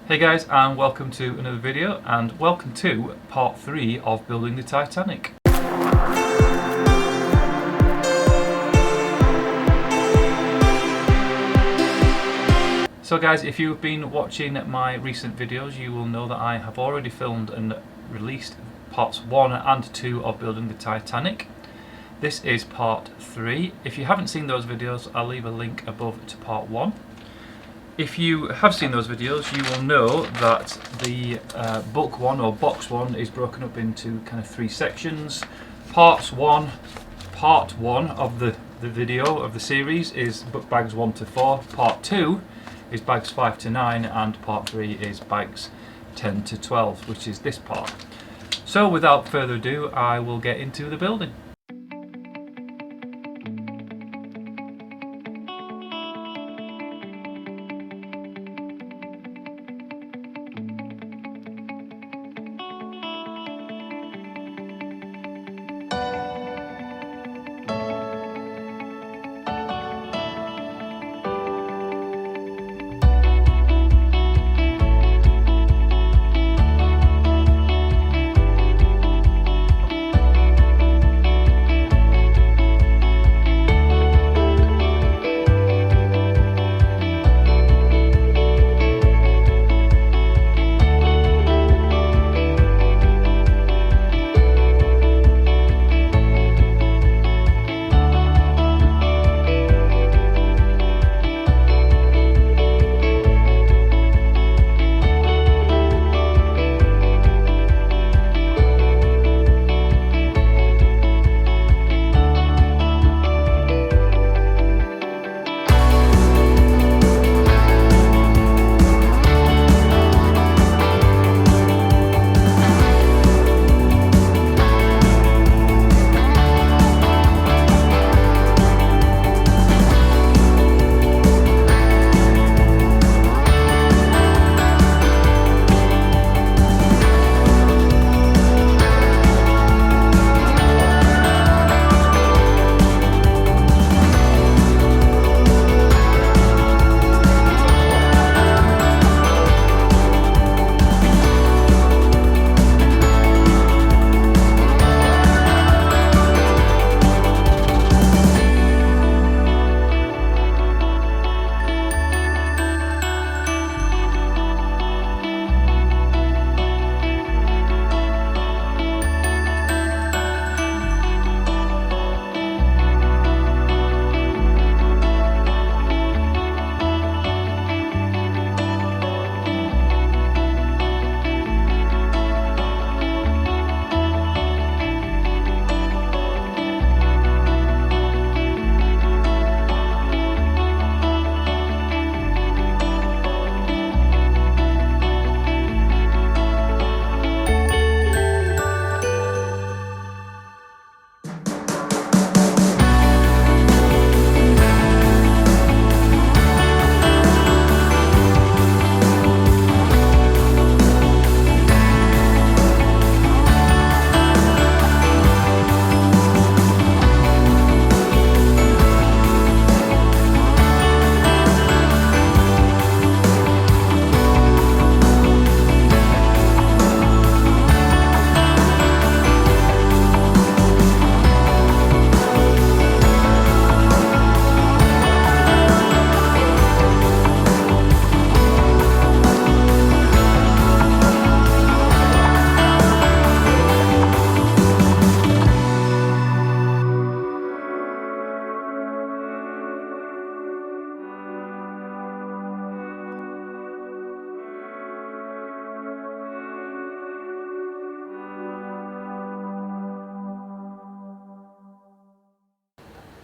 Hey guys, and welcome to another video, and welcome to part 3 of building the Titanic. So guys, if you've been watching my recent videos, you will know that I have already filmed and released parts 1 and 2 of building the Titanic. This is part 3. If you haven't seen those videos, I'll leave a link above to part 1. If you have seen those videos, you will know that the book 1 or box 1 is broken up into kind of 3 sections. Part 1 of the video of the series is book bags 1 to 4. Part 2 is bags 5 to 9, and part 3 is bags 10 to 12, which is this part. So without further ado, I will get into the building.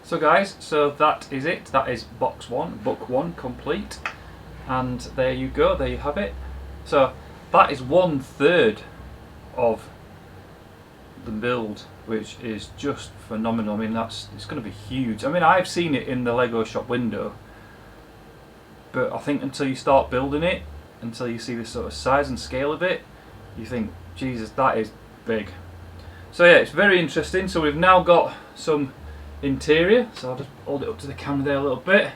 So guys, so that is it. That is box 1, book 1 complete. And there you go, there you have it. So that is 1/3 of the build, which is just phenomenal. I mean, it's going to be huge. I mean, I've seen it in the Lego shop window, but I think until you start building it, until you see the sort of size and scale of it, you think, Jesus, that is big. So yeah, it's very interesting. So we've now got some interior, so I'll just hold it up to the camera there a little bit.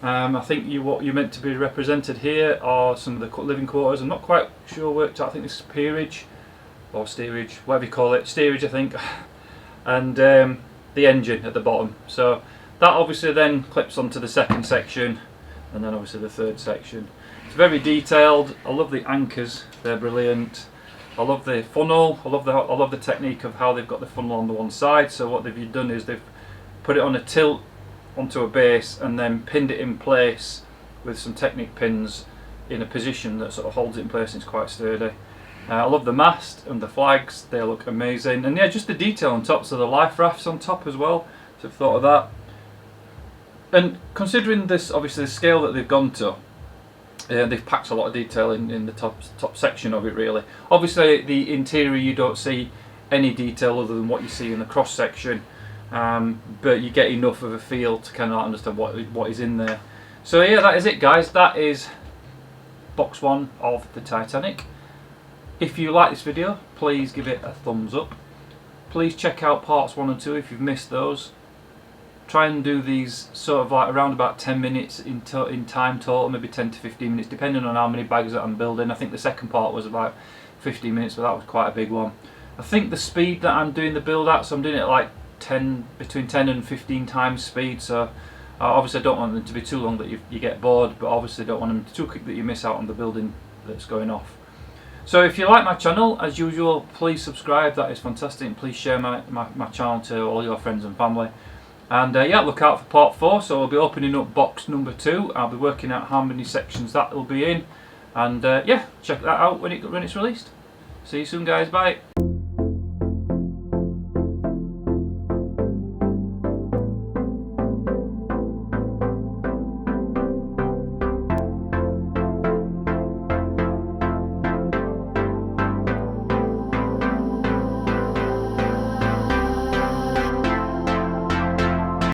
I think what you're meant to be represented here are some of the living quarters. I'm not quite sure worked out. I think this is peerage or steerage, whatever you call it, steerage I think, and the engine at the bottom. So that obviously then clips onto the second section, and then obviously the third section. It's very detailed. I love the anchors; they're brilliant. I love the funnel. I love the technique of how they've got the funnel on the one side. So what they've done is they've put it on a tilt onto a base and then pinned it in place with some Technic pins in a position that sort of holds it in place, and it's quite sturdy. I love the mast and the flags, they look amazing, and yeah, just the detail on top. So the life rafts on top as well, so I've thought of that. And considering this, obviously the scale that they've gone to, they've packed a lot of detail in the top section of it really. Obviously the interior you don't see any detail other than what you see in the cross section, but you get enough of a feel to kind of understand what is in there. So yeah, that is it guys, that is box 1 of the Titanic. If you like this video, please give it a thumbs up. Please check out parts 1 and 2 if you've missed those. Try and do these sort of like around about 10 minutes in time total, maybe 10 to 15 minutes depending on how many bags that I'm building. I think the second part was about 15 minutes, but that was quite a big one. I think the speed that I'm doing the build at, so I'm doing it like between 10 and 15 times speed, so obviously I don't want them to be too long that you get bored, but obviously don't want them too quick that you miss out on the building that's going off. So if you like my channel, as usual, please subscribe, that is fantastic, and please share my channel to all your friends and family. And yeah, look out for part 4, so we'll be opening up box number 2. I'll be working out how many sections that will be in, and yeah, check that out when it's released. See you soon guys, bye.